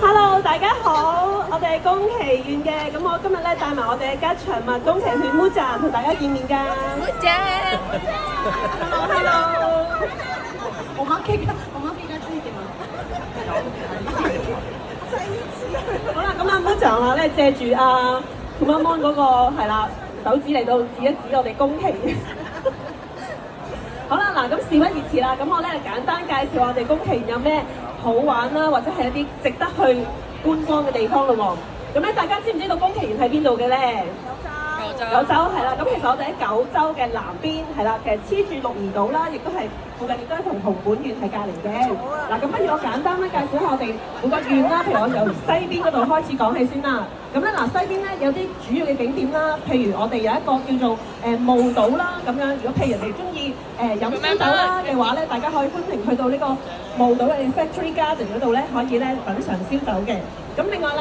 Hello， 大家好，我哋係宮崎縣嘅，咁我今日咧帶埋我哋嘅吉祥物宮崎犬 Muja 同大家見面㗎。Hello， 我媽記得知點啊？好啦，咁阿 Muja 咧借住阿兔媽媽嗰個係啦手指嚟到指一指我哋宮崎。好啦，嗱，咁事不宜遲啦，咁我咧簡單介紹我哋宮崎縣有咩好玩啦，或者係一啲值得去觀光嘅地方咯喎。咁咧，大家知唔知道宮崎縣喺邊度嘅咧？九州係啦，咁其實我哋喺九州嘅南邊係啦，其實黐住鹿兒島啦，亦都係附近亦都係同熊本縣係隔離嘅。嗱，咁不如我簡單咧介紹下我哋每個縣啦，譬如我由西邊嗰度開始講起先啦。咁咧嗱，西邊咧有啲主要嘅景點啦，譬如我哋有一個叫做霧島啦咁樣。如果譬如人哋中意飲燒酒啦嘅話咧，大家可以歡迎去到呢個霧島嘅 Factory Garden 嗰度咧，可以咧品嚐燒酒嘅。咁另外啦。